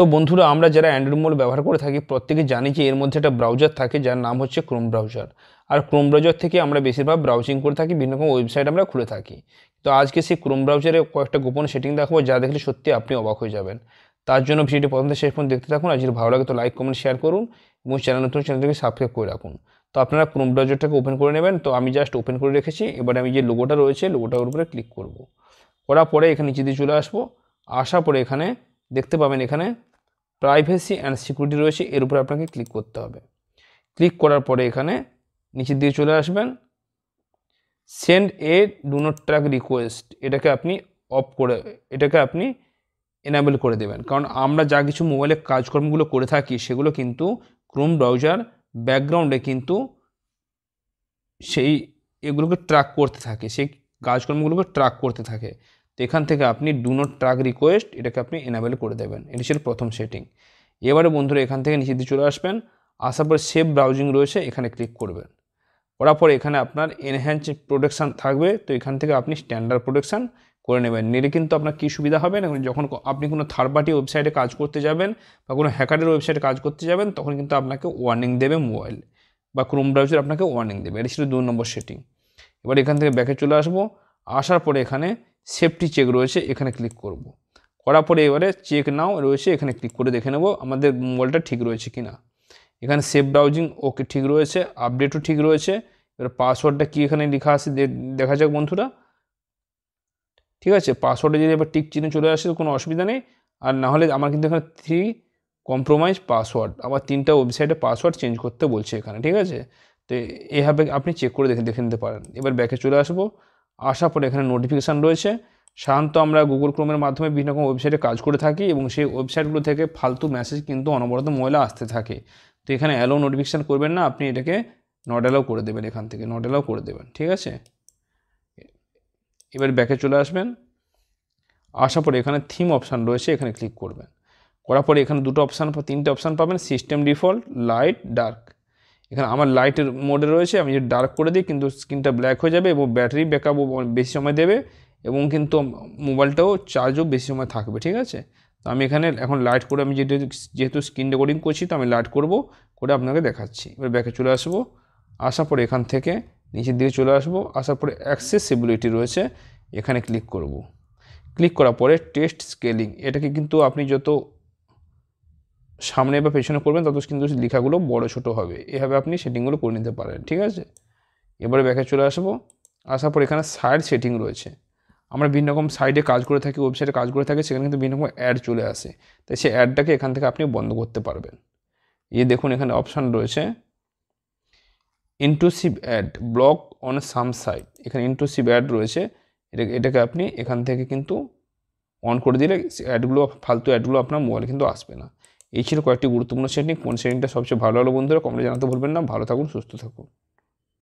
তো বন্ধুরা, আমরা যারা অ্যান্ড্রয়েড মোবাইল ব্যবহার করে থাকি প্রত্যেকে জানি যে এর মধ্যে একটা ব্রাউজার থাকে যার নাম হচ্ছে ক্রোম ব্রাউজার। আর ক্রোম ব্রাউজার থেকে আমরা বেশিরভাগ ব্রাউজিং করে থাকি, বিভিন্ন রকম ওয়েবসাইট আমরা খুলে থাকি। তো আজকে সেই ক্রোম ব্রাউজারে কয়েকটা গোপন সেটিং দেখাবো যা দেখলে সত্যি আপনি অবাক হয়ে যাবেন। তার জন্য ভিডিওটি প্রথম থেকে শেষ পর্যন্ত দেখতে থাকুন। আর যদি ভালো লাগে তো লাইক কমেন্ট শেয়ার করুন এবং চ্যানেলটিকে সাবস্ক্রাইব করে রাখুন। তো আপনারা ক্রোম ব্রাউজারটাকে ওপেন করে নেবেন। তো আমি জাস্ট ওপেন করে রেখেছি। এবারে আমি যে লোগোটা রয়েছে লোগোটার উপরে ক্লিক করব। করার পরে এখানে নিচে দিয়ে চলে আসবো। আসার পরে এখানে দেখতে পাবেন এখানে প্রাইভেসি অ্যান্ড সিকিউরিটি রয়েছে, এর উপরে আপনাকে ক্লিক করতে হবে। ক্লিক করার পরে এখানে নিচের দিকে চলে আসবেন। Send A do not track request, এটাকে আপনি এনাবেল করে দেবেন। কারণ আমরা যা কিছু মোবাইলে কাজকর্মগুলো করে থাকি সেগুলো কিন্তু ক্রোম ব্রাউজার ব্যাকগ্রাউন্ডে কিন্তু এগুলোকে ট্র্যাক করতে থাকে, সেই কাজকর্মগুলোকে ট্র্যাক করতে থাকে। তো এখান থেকে আপনি ডু নট ট্র্যাক রিকোয়েস্ট এটাকে আপনি এনাবেল করে দেবেন। এটি ছিল প্রথম সেটিং। এবারে বন্ধুরা এখান থেকে নিচে দিয়ে চলে আসবেন। আসার পর সেভ ব্রাউজিং রয়েছে, এখানে ক্লিক করবেন। করার পরে এখানে আপনার এনহ্যান্স প্রোটেকশান থাকবে, তো এখান থেকে আপনি স্ট্যান্ডার্ড প্রোটেকশান করে নেবেন। নিলে কিন্তু আপনার কী সুবিধা হবে না, যখন আপনি কোনো থার্ড পার্টি ওয়েবসাইটে কাজ করতে যাবেন বা কোনো হ্যাকারের ওয়েবসাইটে কাজ করতে যাবেন তখন কিন্তু আপনাকে ওয়ার্নিং দেবে মোবাইল বা ক্রোম ব্রাউজার আপনাকে ওয়ার্নিং দেবে। এটি ছিল 2 নম্বর সেটিং। এবার এখান থেকে ব্যাকে চলে আসবো। আসার পরে এখানে সেফটি চেক রয়েছে, এখানে ক্লিক করব। করার পরে এবারে চেক নাও রয়েছে, এখানে ক্লিক করে দেখে নেব আমাদের মোবাইলটা ঠিক রয়েছে কি না। এখানে সেভ ব্রাউজিং ওকে ঠিক রয়েছে, আপডেটও ঠিক রয়েছে। এবার পাসওয়ার্ডটা কি এখানে লেখা আছে দেখা যাক বন্ধুরা। ঠিক আছে, পাসওয়ার্ডে যদি এবার টিক চিহ্ন চলে আসে কোনো অসুবিধা নেই। আর না হলে আমার কিন্তু এখানে 3 কম্প্রোমাইজ পাসওয়ার্ড, আবার 3টা ওয়েবসাইটে পাসওয়ার্ড চেঞ্জ করতে বলছে এখানে। ঠিক আছে, তো এইভাবে আপনি চেক করে দেখে নিতে পারেন। এবার ব্যাকে চলে আসবো। আসার পরে এখানে নোটিফিকেশান রয়েছে। সাধারণত আমরা গুগল ক্রোমের মাধ্যমে বিভিন্ন রকম ওয়েবসাইটে কাজ করে থাকি এবং সেই ওয়েবসাইটগুলো থেকে ফালতু মেসেজ কিন্তু অনবরত মোবাইলে আসতে থাকে। তো এখানে অ্যালাউ নোটিফিকেশান করবেন না, আপনি এটাকে নট অ্যালাউ করে দেবেন, এখান থেকে নট অ্যালাউ করে দেবেন। ঠিক আছে, এবার ব্যাকে চলে আসবেন। আসার পরে এখানে থিম অপশান রয়েছে, এখানে ক্লিক করবেন। করার পরে এখানে 3টে অপশান পাবেন, সিস্টেম ডিফল্ট, লাইট, ডার্ক। এখানে আমার লাইটের মোডে রয়েছে, আমি যদি ডার্ক করে দিই কিন্তু স্ক্রিনটা ব্ল্যাক হয়ে যাবে এবং ব্যাটারি ব্যাকআপও বেশি সময় দেবে এবং কিন্তু মোবাইলটাও চার্জও বেশি সময় থাকবে। ঠিক আছে, তো আমি এখানে এখন লাইট করে আমি যেহেতু স্ক্রিন রেকর্ডিং করছি তো আমি লাইট করে আপনাকে দেখাচ্ছি। এবার ব্যাকে চলে আসবো। আসার পরে এখান থেকে নিচের দিকে চলে আসবো। আসার পরে অ্যাক্সেসিবিলিটি রয়েছে, এখানে ক্লিক করব। ক্লিক করার পরে টেক্সট স্কেলিং, এটাকে কিন্তু আপনি যত সামনে বা পেছনে করবেন তত কিন্তু লেখাগুলো বড় ছোট হবে, এভাবে আপনি সেটিংগুলো করে নিতে পারেন। ঠিক আছে, এবারে ব্যাকে চলে আসবো। আসার পর এখানে সাইড সেটিং রয়েছে। আমরা বিভিন্ন রকম সাইডে কাজ করে থাকি, ওয়েবসাইটে কাজ করে থাকি, সেখানে কিন্তু বিভিন্ন রকম অ্যাড চলে আসে। তাই সেই অ্যাডটাকে এখান থেকে আপনি বন্ধ করতে পারবেন। দেখুন এখানে অপশান রয়েছে intrusive ad, block on some site. এখানে ইন্ট্রুসিভ অ্যাড রয়েছে, এটাকে আপনি এখান থেকে কিন্তু অন করে দিলে ফালতু অ্যাডগুলো আপনার মোবাইলে কিন্তু আসবে না। এই ছিল কয়েকটি গুরুত্বপূর্ণ সেটিং। কোন সেটিংটা সবচেয়ে ভালো হলো বন্ধুরা কমেন্টে জানাতে ভুলবেন না। ভালো থাকুন, সুস্থ থাকুন।